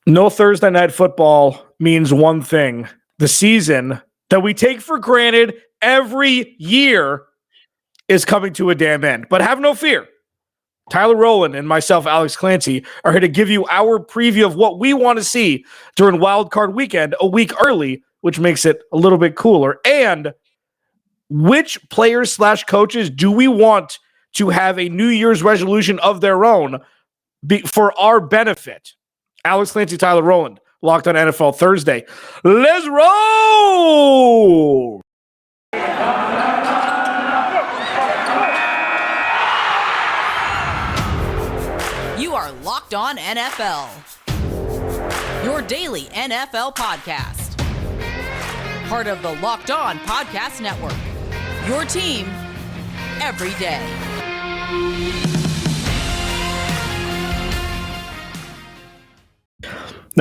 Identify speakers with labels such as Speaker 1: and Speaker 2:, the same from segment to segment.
Speaker 1: No Thursday night football means one thing. The season that we take for granted every year is coming to a damn end. But have no fear. Tyler Rowland and myself, Alex Clancy, are here to give you our preview of what we want to see during Wild Card Weekend a week early, which makes it a little bit cooler. And which players / coaches do we want to have a New Year's resolution of their own for our benefit? Alex Clancy, Tyler Rowland, Locked on NFL Thursday. Let's roll!
Speaker 2: You are Locked on NFL, your daily NFL podcast. Part of the Locked On Podcast Network, your team every day.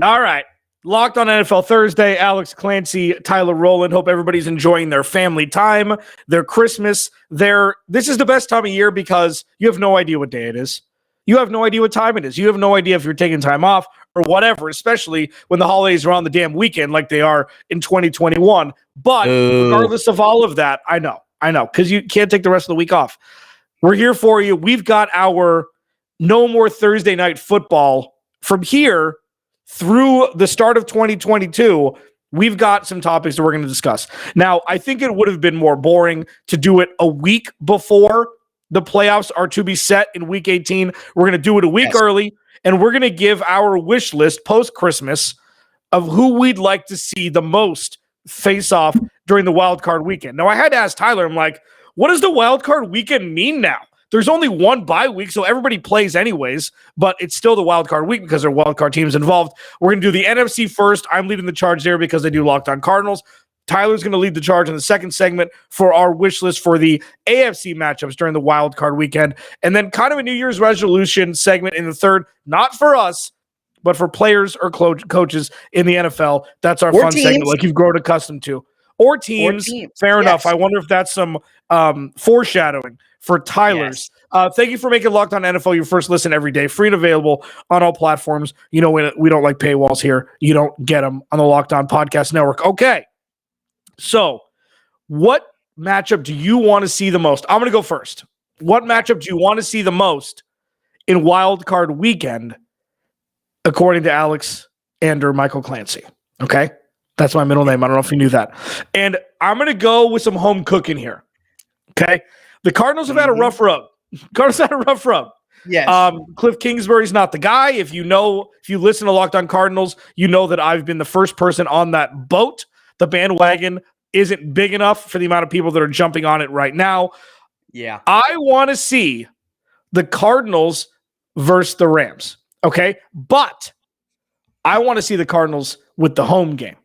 Speaker 1: All right. Locked on NFL Thursday. Alex Clancy, Tyler Rowland. Hope everybody's enjoying their family time, their Christmas. This is the best time of year because you have no idea what day it is. You have no idea what time it is. You have no idea if you're taking time off or whatever, especially when the holidays are on the damn weekend like they are in 2021. But regardless of all of that, I know, because you can't take the rest of the week off. We're here for you. We've got our no more Thursday night football from here through the start of 2022. We've got some topics that we're going to discuss. Now, I think it would have been more boring to do it a week before the playoffs are to be set in week 18. We're going to do it a week early, and we're going to give our wish list post-Christmas of who we'd like to see the most face off during the wild card weekend. Now, I had to ask Tyler, I'm like, what does the wild card weekend mean now? There's only one bye week, so everybody plays anyways, but it's still the wild card week because there are wild card teams involved. We're going to do the NFC first. I'm leading the charge there because I do Locked on Cardinals. Tyler's going to lead the charge in the second segment for our wish list for the AFC matchups during the wild card weekend. And then kind of a New Year's resolution segment in the third, not for us, but for players or coaches in the NFL. That's our fun segment like you've grown accustomed to. Or teams. Fair enough. I wonder if that's some foreshadowing for Tyler's. Thank you for making Locked on NFL your first listen every day. Free and available on all platforms. You know, we don't like paywalls here. You don't get them on the Locked on Podcast Network. Okay. So what matchup do you want to see the most? I'm going to go first. What matchup do you want to see the most in Wild Card Weekend, according to Alex and/or Michael Clancy? Okay. That's my middle name. I don't know if you knew that. And I'm going to go with some home cooking here. Okay. The Cardinals have had a rough rub. Yes. Cliff Kingsbury's not the guy. If you listen to Locked on Cardinals, you know that I've been the first person on that boat. The bandwagon isn't big enough for the amount of people that are jumping on it right now.
Speaker 3: Yeah.
Speaker 1: I want to see the Cardinals versus the Rams. Okay. But I want to see the Cardinals with the home game.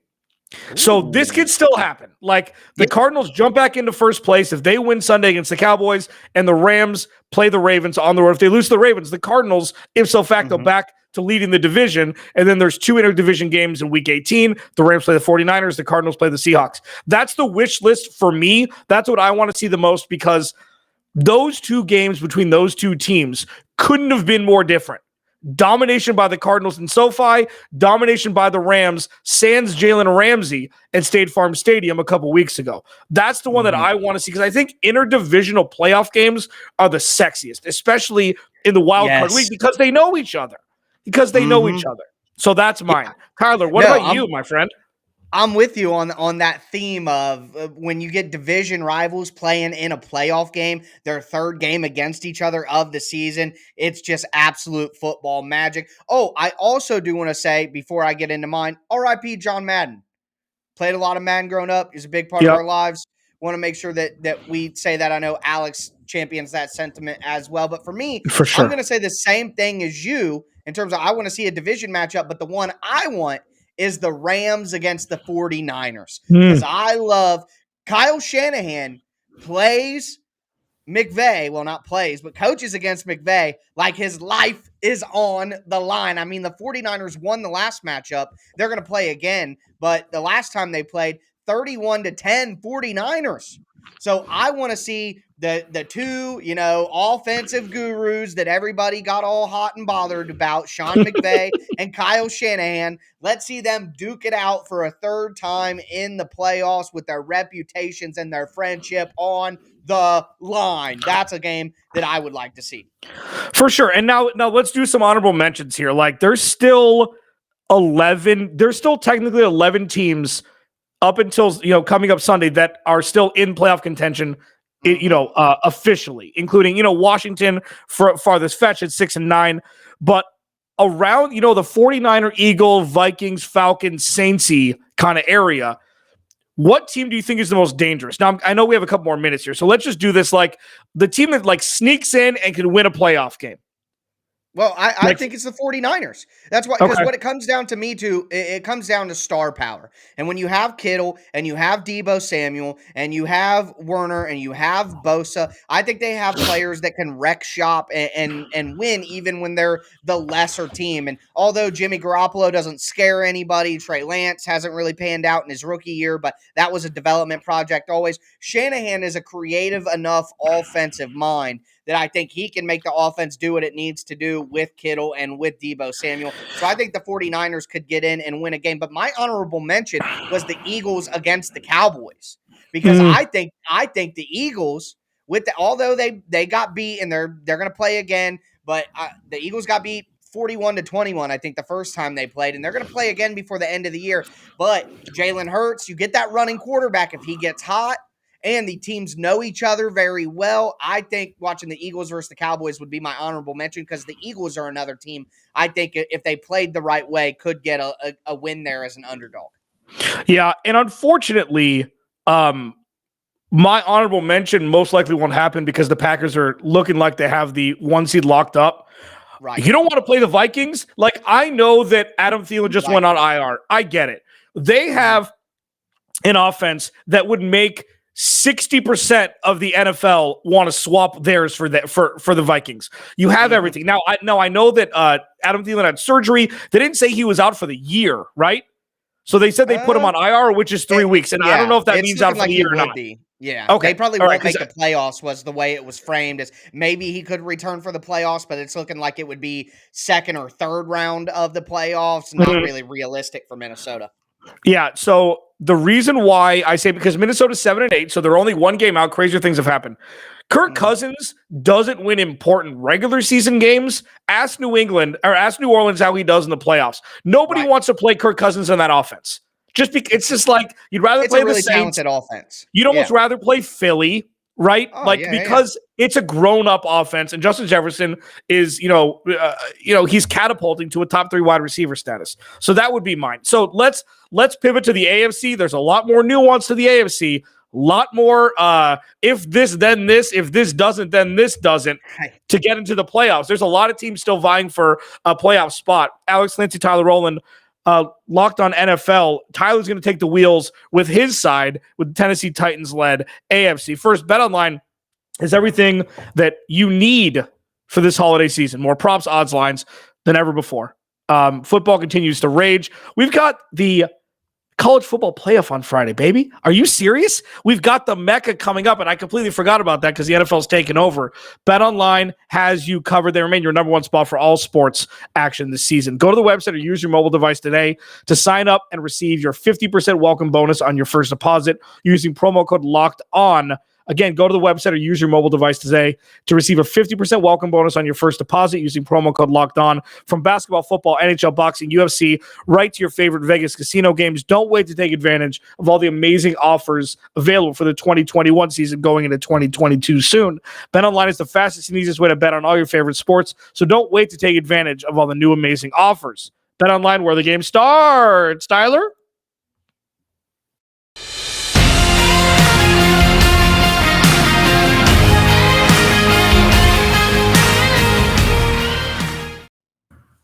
Speaker 1: So this could still happen. Like the Cardinals jump back into first place if they win Sunday against the Cowboys and the Rams play the Ravens on the road. If they lose to the Ravens, the Cardinals, ipso facto, back to leading the division. And then there's 2 interdivision games in week 18. The Rams play the 49ers. The Cardinals play the Seahawks. That's the wish list for me. That's what I want to see the most because those 2 games between those 2 teams couldn't have been more different. Domination by the Cardinals in SoFi, domination by the Rams, sans Jalen Ramsey at State Farm Stadium a couple weeks ago. That's the one that I want to see because I think interdivisional playoff games are the sexiest, especially in the wild card week because they know each other. So that's mine. Yeah. Tyler, what about you, my friend?
Speaker 3: I'm with you on that theme of when you get division rivals playing in a playoff game, their third game against each other of the season. It's just absolute football magic. Oh, I also do want to say before I get into mine, RIP John Madden. Played a lot of Madden growing up. He's a big part of our lives. Want to make sure that we say that. I know Alex champions that sentiment as well. But for me, I'm going to say the same thing as you in terms of I want to see a division matchup, but the one I want is the Rams against the 49ers. Because I love Kyle Shanahan plays McVay. Well, not plays, but coaches against McVay like his life is on the line. I mean, the 49ers won the last matchup. They're going to play again. But the last time they played, 31-10 49ers. So I want to see the two, offensive gurus that everybody got all hot and bothered about, Sean McVay and Kyle Shanahan. Let's see them duke it out for a third time in the playoffs with their reputations and their friendship on the line. That's a game that I would like to see.
Speaker 1: For sure. And now let's do some honorable mentions here. Like there's still technically 11 teams up until coming up Sunday that are still in playoff contention, officially, including Washington for farthest fetch at 6-9, but around the 49er, Eagle, Vikings, Falcons, Saintsy kind of area. What team do you think is the most dangerous? Now I know we have a couple more minutes here, so let's just do this like the team that like sneaks in and can win a playoff game.
Speaker 3: Well, I think it's the 49ers. That's why, because what it comes down to it comes down to star power. And when you have Kittle and you have Deebo Samuel and you have Werner and you have Bosa, I think they have players that can wreck shop and win even when they're the lesser team. And although Jimmy Garoppolo doesn't scare anybody, Trey Lance hasn't really panned out in his rookie year, but that was a development project always. Shanahan is a creative enough offensive mind that I think he can make the offense do what it needs to do with Kittle and with Deebo Samuel. So I think the 49ers could get in and win a game. But my honorable mention was the Eagles against the Cowboys. Because I think the Eagles, although they got beat and they're going to play again, but the Eagles got beat 41-21, I think, the first time they played. And they're going to play again before the end of the year. But Jalen Hurts, you get that running quarterback if he gets hot. And the teams know each other very well. I think watching the Eagles versus the Cowboys would be my honorable mention because the Eagles are another team I think if they played the right way could get a win there as an underdog.
Speaker 1: Yeah, and unfortunately, my honorable mention most likely won't happen because the Packers are looking like they have the 1 seed locked up. Right. You don't want to play the Vikings? Like, I know that Adam Thielen just went on IR. I get it. They have an offense that would make 60% of the NFL want to swap theirs for the Vikings. You have everything. Now, I know that Adam Thielen had surgery. They didn't say he was out for the year, right? So they said they put him on IR, which is 3 weeks. And I don't know if that means out for the year or not.
Speaker 3: Yeah.
Speaker 1: Okay.
Speaker 3: They probably won't make the playoffs was the way it was framed as maybe he could return for the playoffs, but it's looking like it would be second or third round of the playoffs. Not really realistic for Minnesota.
Speaker 1: Yeah, so the reason why I say because Minnesota's 7-8, so they're only one game out. Crazier things have happened. Kirk Cousins doesn't win important regular season games. Ask New Orleans how he does in the playoffs. Nobody wants to play Kirk Cousins in that offense. It's just like you'd rather play
Speaker 3: really
Speaker 1: the Saints.
Speaker 3: Talented offense.
Speaker 1: You'd almost rather play Philly, right? Because it's a grown-up offense, and Justin Jefferson is, he's catapulting to a top 3 wide receiver status. So that would be mine. So let's pivot to the AFC. There's a lot more nuance to the AFC. A lot more if this, then this. If this doesn't, then this doesn't. To get into the playoffs, there's a lot of teams still vying for a playoff spot. Alex Clancy, Tyler Rowland, Locked on NFL. Tyler's going to take the wheels with his side with the Tennessee Titans-led AFC. First, BetOnline is everything that you need for this holiday season. More props, odds, lines than ever before. Football continues to rage. We've got the college football playoff on Friday, baby. Are you serious? We've got the Mecca coming up, and I completely forgot about that because the NFL's taken over. BetOnline has you covered. They remain your number one spot for all sports action this season. Go to the website or use your mobile device today to sign up and receive your 50% welcome bonus on your first deposit using promo code LOCKEDON. Again, go to the website or use your mobile device today to receive a 50% welcome bonus on your first deposit using promo code LOCKEDON. From basketball, football, NHL, boxing, UFC, right to your favorite Vegas casino games. Don't wait to take advantage of all the amazing offers available for the 2021 season going into 2022 soon. BetOnline is the fastest and easiest way to bet on all your favorite sports, so don't wait to take advantage of all the new amazing offers. BetOnline, where the game starts. Tyler?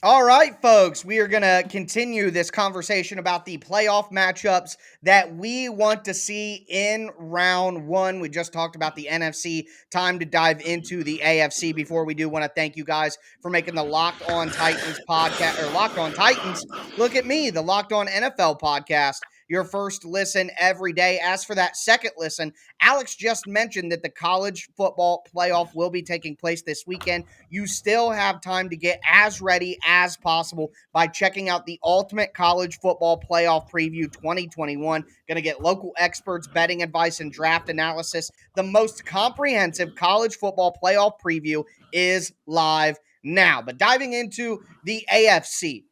Speaker 3: All right, folks, we are going to continue this conversation about the playoff matchups that we want to see in round one. We just talked about the NFC. Time to dive into the AFC. Before we do, want to thank you guys for making the Locked On Titans podcast, or Locked On Titans. Look at me, the Locked On NFL podcast, your first listen every day. As for that second listen, Alex just mentioned that the college football playoff will be taking place this weekend. You still have time to get as ready as possible by checking out the Ultimate College Football Playoff Preview 2021. Going to get local experts, betting advice, and draft analysis. The most comprehensive college football playoff preview is live now. But diving into the AFC,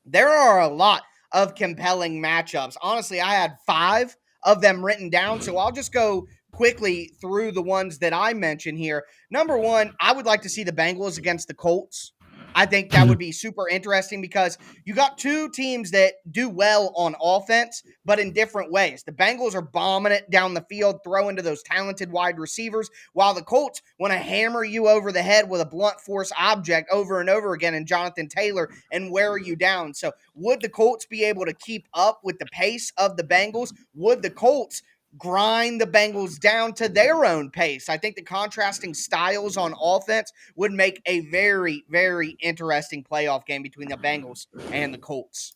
Speaker 3: there are a lot of compelling matchups. Honestly, I had 5 of them written down, so I'll just go quickly through the ones that I mentioned here. Number 1, I would like to see the Bengals against the Colts. I think that would be super interesting because you got 2 teams that do well on offense, but in different ways. The Bengals are bombing it down the field, throwing to those talented wide receivers, while the Colts want to hammer you over the head with a blunt force object over and over again in Jonathan Taylor and wear you down. So would the Colts be able to keep up with the pace of the Bengals? Would the Colts grind the Bengals down to their own pace? I think the contrasting styles on offense would make a very, very interesting playoff game between the Bengals and the Colts.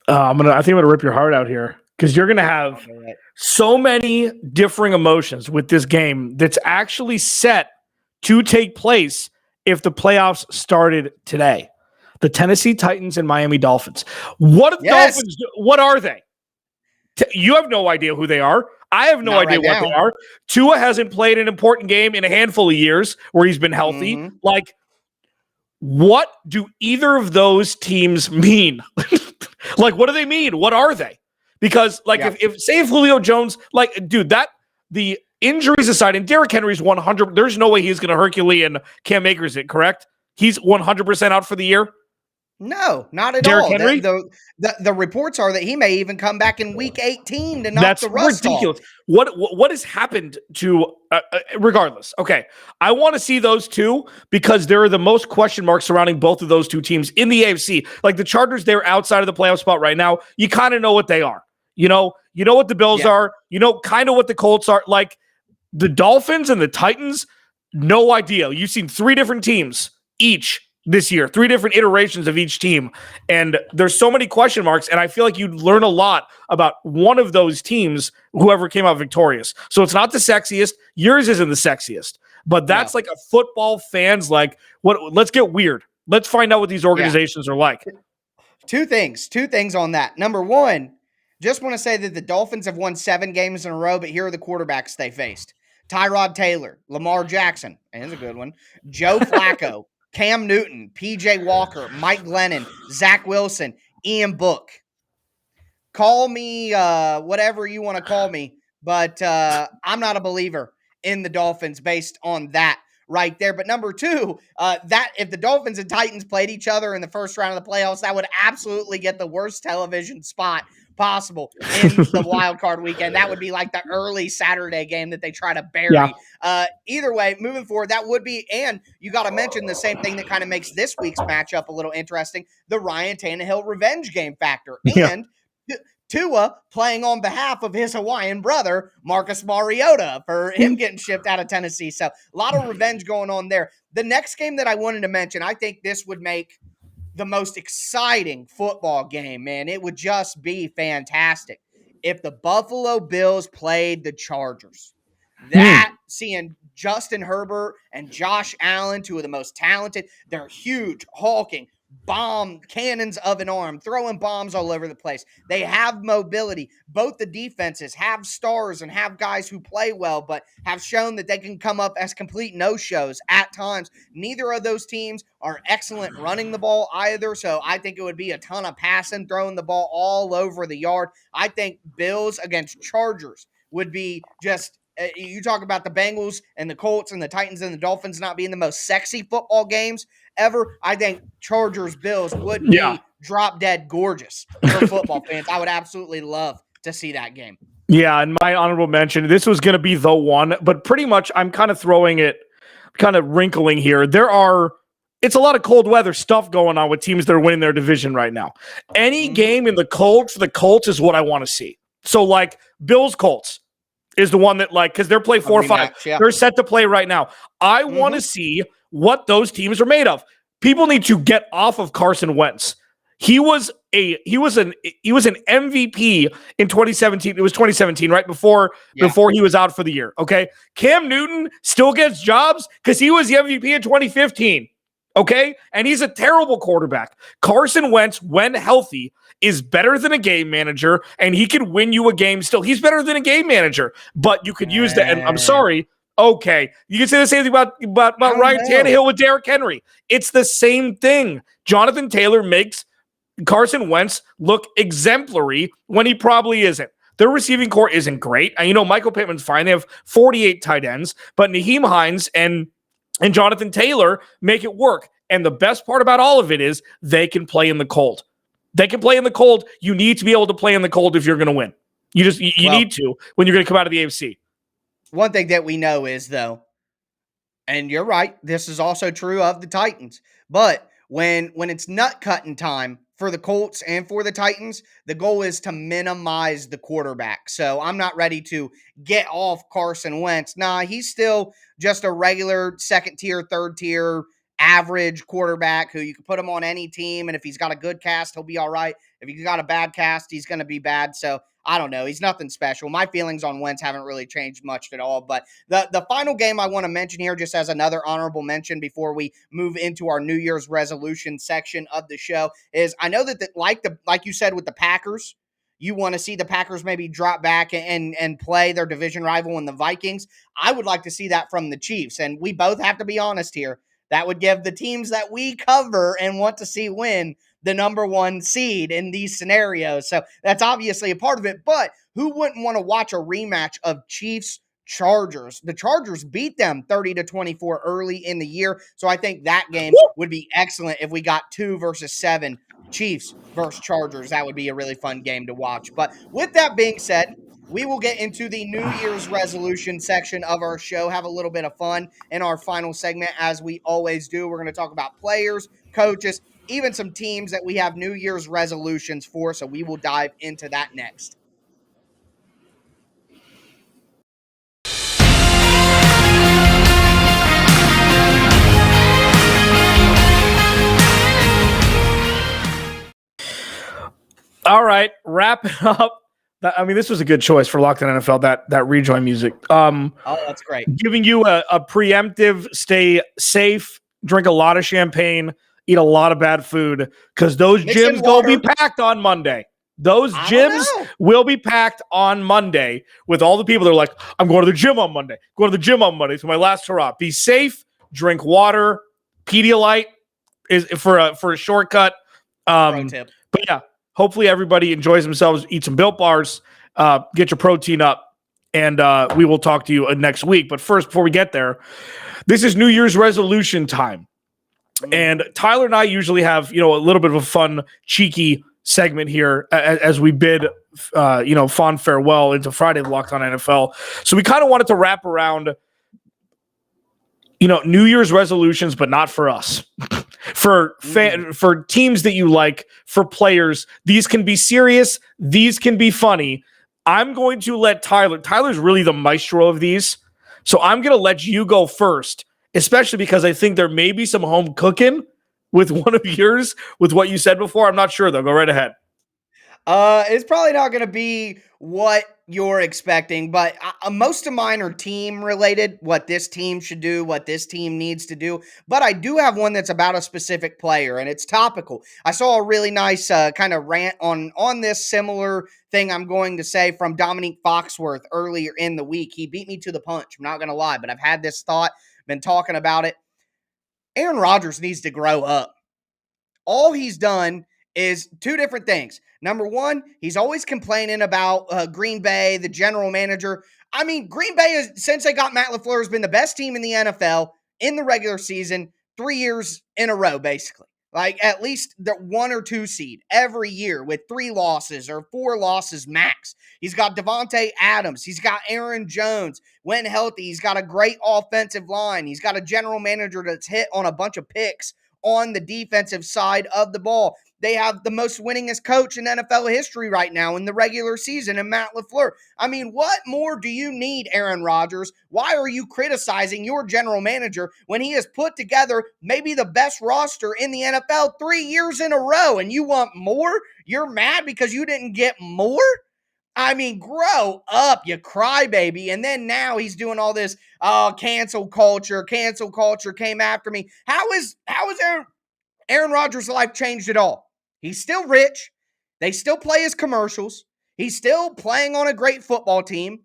Speaker 1: I think I'm gonna rip your heart out here because you're gonna have so many differing emotions with this game that's actually set to take place if the playoffs started today. The Tennessee Titans and Miami Dolphins. What are the Dolphins? What are they? You have no idea who they are. I have no idea what they are. Tua hasn't played an important game in a handful of years where he's been healthy. Mm-hmm. Like, what do either of those teams mean? Like, what do they mean? What are they? Because, like, if Julio Jones, like, dude, the injuries aside, and Derrick Henry's 100, there's no way he's going to Herculean Cam Akers it, correct? He's 100% out for the year.
Speaker 3: No, not at
Speaker 1: Derrick
Speaker 3: all.
Speaker 1: Henry?
Speaker 3: The reports are that he may even come back in week 18 to knock the rust
Speaker 1: ridiculous.
Speaker 3: off.
Speaker 1: What has happened to regardless? Okay, I want to see those two because there are the most question marks surrounding both of those two teams in the AFC. Like the Chargers, they're outside of the playoff spot right now. You kind of know what they are. You know what the Bills are. You know kind of what the Colts are. Like the Dolphins and the Titans, no idea. You've seen 3 different teams each this year, 3 different iterations of each team. And there's so many question marks. And I feel like you'd learn a lot about one of those teams, whoever came out victorious. So it's not the sexiest. Yours isn't the sexiest, but that's like a football fan's like, let's get weird. Let's find out what these organizations are like.
Speaker 3: Two things on that. Number 1, just want to say that the Dolphins have won 7 games in a row, but here are the quarterbacks they faced. Tyrod Taylor, Lamar Jackson, and it's a good one, Joe Flacco, Cam Newton, P.J. Walker, Mike Glennon, Zach Wilson, Ian Book. Call me whatever you want to call me, but I'm not a believer in the Dolphins based on that right there. But number 2, that if the Dolphins and Titans played each other in the first round of the playoffs, that would absolutely get the worst television spot possible in the wild card weekend. That would be like the early Saturday game that they try to bury. Either way, moving forward, that would be, and you got to mention the same thing that kind of makes this week's matchup a little interesting, the Ryan Tannehill revenge game factor. And Tua playing on behalf of his Hawaiian brother, Marcus Mariota, for him getting shipped out of Tennessee. So a lot of revenge going on there. The next game that I wanted to mention, I think this would make the most exciting football game, man. It would just be fantastic if the Buffalo Bills played the Chargers. That, seeing Justin Herbert and Josh Allen, 2 of the most talented, they're huge, hulking, bomb cannons of an arm, throwing bombs all over the place. They have mobility. Both the defenses have stars and have guys who play well, but have shown that they can come up as complete no-shows at times. Neither of those teams are excellent running the ball either, so I think it would be a ton of passing, throwing the ball all over the yard. I think Bills against Chargers would be just you talk about the Bengals and the Colts and the Titans and the Dolphins not being the most sexy football games ever. I think Chargers-Bills would be drop-dead gorgeous for football fans. I would absolutely love to see that game.
Speaker 1: Yeah, and my honorable mention, this was going to be the one, but pretty much I'm kind of throwing it, kind of wrinkling here. It's a lot of cold weather stuff going on with teams that are winning their division right now. Any game in the Colts is what I want to see. So, like, Bills-Colts is the one that, like, because they're play 4 or 5. They're set to play right now. I want to see what those teams are made of. People need to get off of Carson Wentz. He was he was an MVP in 2017. It was 2017, right before he was out for the year. Okay, Cam Newton still gets jobs because he was the MVP in 2015. Okay, and he's a terrible quarterback. Carson Wentz, when healthy, is better than a game manager, and he could win you a game still. He's better than a game manager, but you could use that. And I'm sorry. Okay, you can say the same thing about Ryan Tannehill with Derrick Henry. It's the same thing. Jonathan Taylor makes Carson Wentz look exemplary when he probably isn't. Their receiving core isn't great. And Michael Pittman's fine. They have 48 tight ends, but Nyheim Hines and Jonathan Taylor make it work. And the best part about all of it is they can play in the cold. They can play in the cold. You need to be able to play in the cold if you're going to win. You need to when you're going to come out of the AFC.
Speaker 3: One thing that we know is, though, and you're right, this is also true of the Titans, but when it's nut cutting time for the Colts and for the Titans, the goal is to minimize the quarterback. So I'm not ready to get off Carson Wentz. Nah, he's still just a regular second tier, third tier, average quarterback who you can put him on any team. And if he's got a good cast, he'll be all right. If he's got a bad cast, he's going to be bad. So I don't know. He's nothing special. My feelings on Wentz haven't really changed much at all. But the final game I want to mention here, just as another honorable mention before we move into our New Year's resolution section of the show, is I know that like you said with the Packers, you want to see the Packers maybe drop back and play their division rival in the Vikings. I would like to see that from the Chiefs. And we both have to be honest here. That would give the teams that we cover and want to see win the number one seed in these scenarios. So that's obviously a part of it, but who wouldn't want to watch a rematch of Chiefs Chargers? The Chargers beat them 30-24 early in the year. So I think that game would be excellent if we got 2 versus 7 Chiefs versus Chargers. That would be a really fun game to watch. But with that being said, we will get into the New Year's resolution section of our show, have a little bit of fun in our final segment, as we always do. We're going to talk about players, coaches, even some teams that we have New Year's resolutions for, so we will dive into that next.
Speaker 1: All right, wrap it up. I mean, this was a good choice for Locked On NFL, that rejoin music.
Speaker 3: Oh, that's great.
Speaker 1: Giving you a preemptive, stay safe, drink a lot of champagne, eat a lot of bad food, because those gyms will be packed on Monday. Those gyms will be packed on Monday with all the people that are like, I'm going to the gym on Monday. It's my last hurrah. Be safe, drink water. Pedialyte is for a shortcut.
Speaker 3: Pro tip.
Speaker 1: But yeah, hopefully everybody enjoys themselves, eat some Built Bars, get your protein up, and we will talk to you next week. But first, before we get there, this is New Year's resolution time. And Tyler and I usually have, a little bit of a fun, cheeky segment here as we bid, fond farewell into Friday Locked On NFL. So we kind of wanted to wrap around, New Year's resolutions, but not for us. For teams that you like, for players, these can be serious, these can be funny. I'm going to let Tyler's really the maestro of these, so I'm going to let you go first, especially because I think there may be some home cooking with one of yours, with what you said before. I'm not sure, though. Go right ahead.
Speaker 3: It's probably not going to be what you're expecting, but most of mine are team related, what this team should do, what this team needs to do. But I do have one that's about a specific player, and it's topical. I saw a really nice kind of rant on this similar thing I'm going to say from Dominique Foxworth earlier in the week. He beat me to the punch. I'm not going to lie, but I've had this thought, been talking about it. Aaron Rodgers needs to grow up. All he's done is 2 different things. Number one, he's always complaining about Green Bay, the general manager. I mean, Green Bay, since they got Matt LaFleur, has been the best team in the NFL in the regular season 3 years in a row, basically. Like, at least the 1 or 2 seed every year with 3 losses or 4 losses max. He's got Devontae Adams. He's got Aaron Jones. When healthy, he's got a great offensive line. He's got a general manager that's hit on a bunch of picks on the defensive side of the ball. They have the most winningest coach in NFL history right now in the regular season, in Matt LaFleur. I mean, what more do you need, Aaron Rodgers? Why are you criticizing your general manager when he has put together maybe the best roster in the NFL 3 years in a row, and you want more? You're mad because you didn't get more? I mean, grow up, you crybaby. And then now he's doing all this, cancel culture came after me. How is Aaron Rodgers' life changed at all? He's still rich. They still play his commercials. He's still playing on a great football team.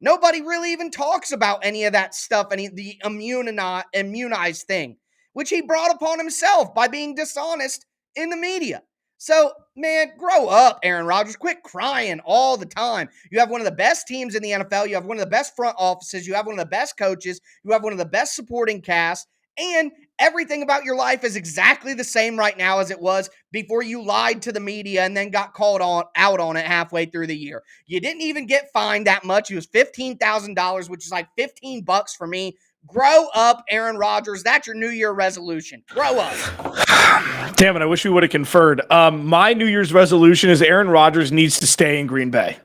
Speaker 3: Nobody really even talks about any of that stuff, the immunized thing, which he brought upon himself by being dishonest in the media. So, man, grow up, Aaron Rodgers. Quit crying all the time. You have one of the best teams in the NFL. You have one of the best front offices. You have one of the best coaches. You have one of the best supporting casts. And everything about your life is exactly the same right now as it was before you lied to the media and then got called out on it halfway through the year. You didn't even get fined that much. It was $15,000, which is like $15 for me. Grow up, Aaron Rodgers. That's your New Year resolution. Grow up.
Speaker 1: Damn it, I wish we would have conferred. My New Year's resolution is Aaron Rodgers needs to stay in Green Bay.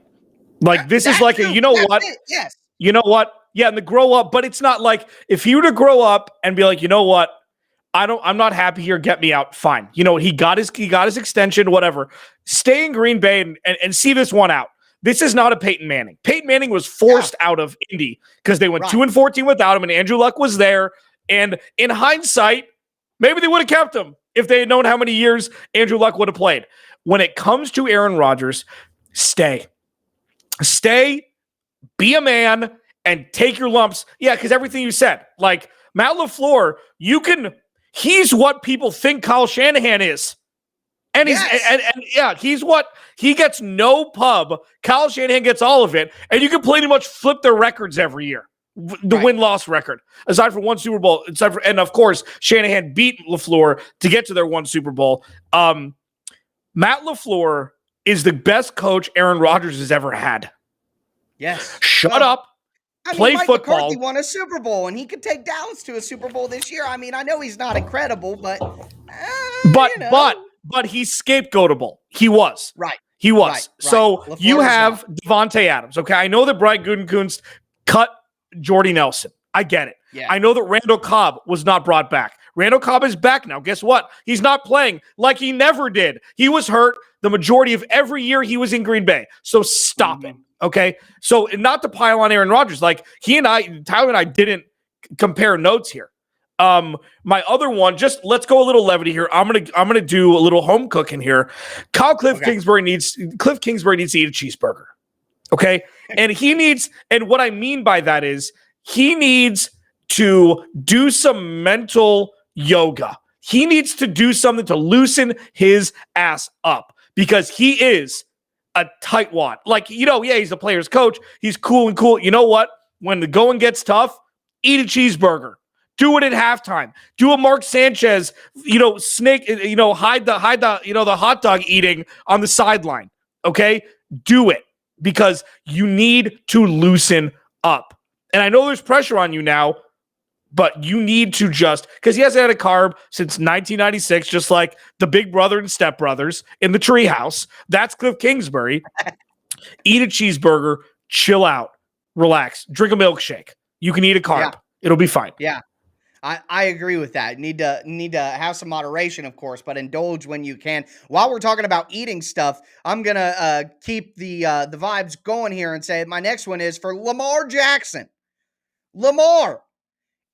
Speaker 1: Like, this is like
Speaker 3: That's
Speaker 1: what?
Speaker 3: it. Yes.
Speaker 1: You know what? Yeah, and the grow up, but it's not like if he were to grow up and be like, you know what? I'm not happy here. Get me out. Fine. You know what? He got his extension, whatever. Stay in Green Bay and see this one out. This is not a Peyton Manning. Peyton Manning was forced out of Indy because they went 2-14 without him, and Andrew Luck was there. And in hindsight, maybe they would have kept him if they had known how many years Andrew Luck would have played. When it comes to Aaron Rodgers, stay, be a man, and take your lumps. Yeah, because everything you said, like Matt LaFleur, he's what people think Kyle Shanahan is. And he gets no pub. Kyle Shanahan gets all of it. And you can pretty much flip their records every year. The win-loss record, aside from one Super Bowl. And of course, Shanahan beat LaFleur to get to their one Super Bowl. Matt LaFleur is the best coach Aaron Rodgers has ever had.
Speaker 3: Yes.
Speaker 1: Shut up. Play
Speaker 3: Mike
Speaker 1: football.
Speaker 3: McCarthy won a Super Bowl, and he could take Dallas to a Super Bowl this year. I mean, I know he's not incredible, but
Speaker 1: he's scapegoatable. He was.
Speaker 3: Right.
Speaker 1: He was.
Speaker 3: Right.
Speaker 1: So
Speaker 3: LaFleur
Speaker 1: you have Devontae Adams. Okay, I know that Brian Gutekunst cut Jordy Nelson. I get it.
Speaker 3: Yeah.
Speaker 1: I know that Randall Cobb was not brought back. Randall Cobb is back now. Guess what? He's not playing like he never did. He was hurt the majority of every year he was in Green Bay. So stop it. Okay. So not to pile on Aaron Rodgers, like Tyler and I didn't compare notes here. My other one, just let's go a little levity here. I'm gonna do a little home cooking here. Cliff Kingsbury needs to eat a cheeseburger. Okay. And what I mean by that is he needs to do some mental yoga. He needs to do something to loosen his ass up because he is a tightwad. Like, he's the player's coach. He's cool. You know what? When the going gets tough, eat a cheeseburger. Do it at halftime. Do a Mark Sanchez, snake, hide the hot dog eating on the sideline. Okay? Do it because you need to loosen up. And I know there's pressure on you now, but you need to because he hasn't had a carb since 1996, just like the big brother and stepbrothers in the treehouse. That's Cliff Kingsbury. Eat a cheeseburger, chill out, relax, drink a milkshake. You can eat a carb. Yeah. It'll be fine.
Speaker 3: Yeah. I agree with that. Need to have some moderation, of course, but indulge when you can. While we're talking about eating stuff, I'm gonna keep the vibes going here and say my next one is for Lamar Jackson. Lamar,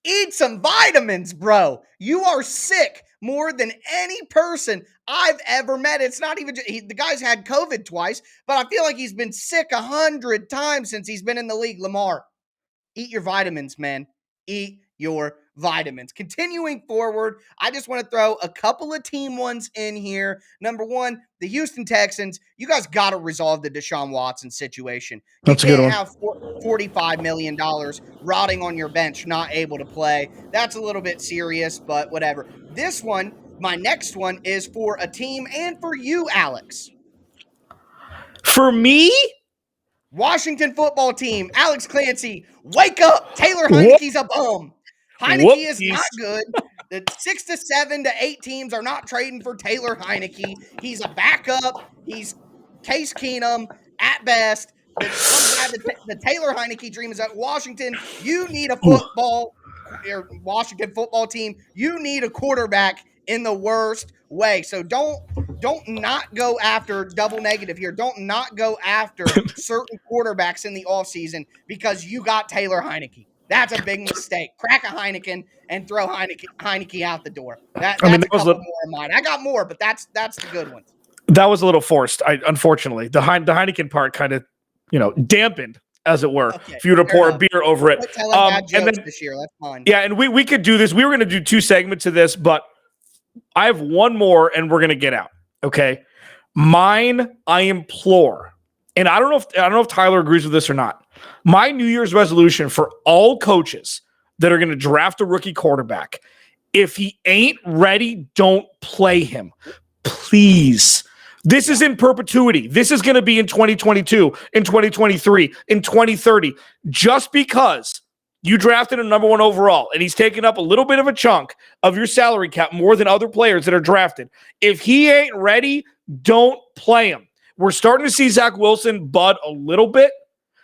Speaker 3: eat some vitamins, bro. You are sick more than any person I've ever met. It's not even the guy's had COVID twice, but I feel like he's been sick 100 times since he's been in the league. Lamar, eat your vitamins, man. Eat your vitamins. Continuing forward, I just want to throw a couple of team ones in here. Number one, the Houston Texans. You guys got to resolve the Deshaun Watson situation. You can't have $45 million rotting on your bench, not able to play. That's a little bit serious, but whatever. This one, my next one, is for a team and for you, Alex.
Speaker 1: For me?
Speaker 3: Washington football team. Alex Clancy, wake up. Taylor Heineke's a bum. Heineke is not good. The 6 to 7 to 8 teams are not trading for Taylor Heineke. He's a backup. He's Case Keenum at best. I'm glad the Taylor Heineke dream is at Washington. You need a Washington football team. You need a quarterback in the worst way. So don't not go after double negative here. Don't not go after certain quarterbacks in the offseason because you got Taylor Heineke. That's a big mistake. Crack a Heineken and throw Heineke out the door. That's a couple more of mine. I got more, but that's the good ones.
Speaker 1: That was a little forced. Unfortunately, the Heineken part kind of, dampened, as it were, if you were to pour a beer over it.
Speaker 3: And then, this year, that's fine.
Speaker 1: Yeah, and we could do this. We were going to do 2 segments of this, but I have one more, and we're going to get out. Okay, mine. I implore, and I don't know if Tyler agrees with this or not. My New Year's resolution for all coaches that are going to draft a rookie quarterback: if he ain't ready, don't play him, please. This is in perpetuity. This is going to be in 2022, in 2023, in 2030. Just because you drafted a number 1 overall and he's taken up a little bit of a chunk of your salary cap more than other players that are drafted, if he ain't ready, don't play him. We're starting to see Zach Wilson bud a little bit.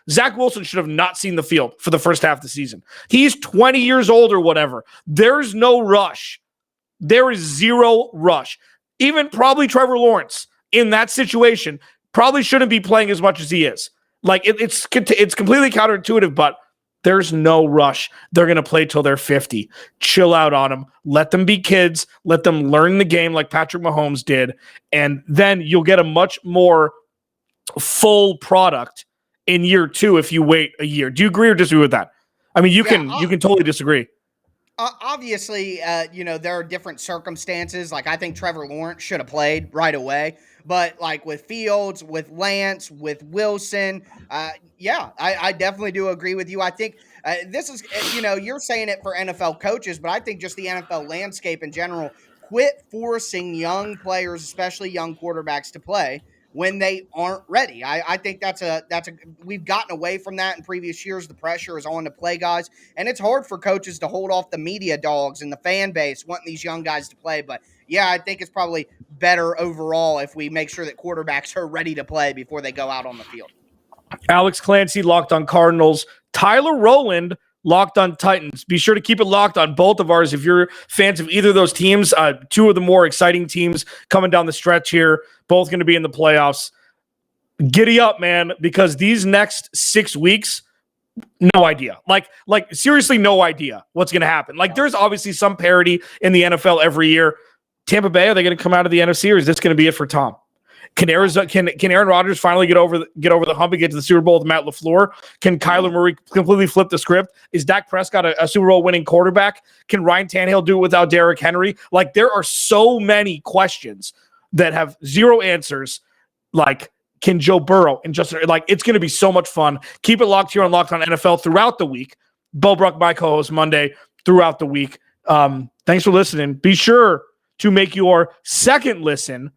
Speaker 1: Zach Wilson should have not seen the field for the first half of the season. He's 20 years old or whatever. There's no rush. There is zero rush. Even probably Trevor Lawrence in that situation probably shouldn't be playing as much as he is. Like it's completely counterintuitive, but there's no rush. They're going to play till they're 50. Chill out on them. Let them be kids. Let them learn the game like Patrick Mahomes did. And then you'll get a much more full product in year 2 if you wait a year. Do you agree or disagree with that? I mean, you can totally disagree.
Speaker 3: Obviously, there are different circumstances. Like, I think Trevor Lawrence should have played right away. But, like, with Fields, with Lance, with Wilson, I definitely do agree with you. I think this is, you're saying it for NFL coaches, but I think just the NFL landscape in general, quit forcing young players, especially young quarterbacks, to play when they aren't ready. I think we've gotten away from that in previous years. The pressure is on to play guys, and it's hard for coaches to hold off the media dogs and the fan base wanting these young guys to play. But yeah, I think it's probably better overall if we make sure that quarterbacks are ready to play before they go out on the field.
Speaker 1: Alex Clancy, Locked on Cardinals. Tyler Rowland, Locked on Titans. Be sure to keep it locked on both of ours if you're fans of either of those teams. 2 of the more exciting teams coming down the stretch here, both going to be in the playoffs. Giddy up, man, because these next 6 weeks, no idea. Like seriously, no idea what's going to happen. Like, there's obviously some parity in the NFL every year. Tampa Bay, are they going to come out of the NFC, or is this going to be it for Tom? Can Aaron Rodgers finally get over the hump and get to the Super Bowl with Matt LaFleur? Can Kyler Murray completely flip the script? Is Dak Prescott a Super Bowl winning quarterback? Can Ryan Tannehill do it without Derrick Henry? Like, there are so many questions that have zero answers. Like, can Joe Burrow and Justin, like, it's going to be so much fun. Keep it locked here on Locked on NFL throughout the week. Bo Bruck, my co-host, Monday throughout the week. Thanks for listening. Be sure to make your second listen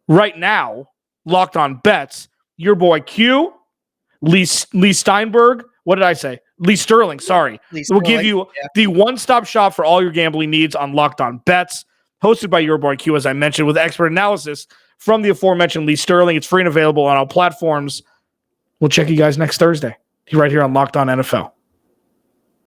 Speaker 1: right now, Locked on Bets. Your boy Q, Lee Steinberg. What did I say? Lee Sterling. Sorry. We'll give you the one-stop shop for all your gambling needs on Locked on Bets. Hosted by your boy Q, as I mentioned, with expert analysis from the aforementioned Lee Sterling. It's free and available on all platforms. We'll check you guys next Thursday right here on Locked on NFL.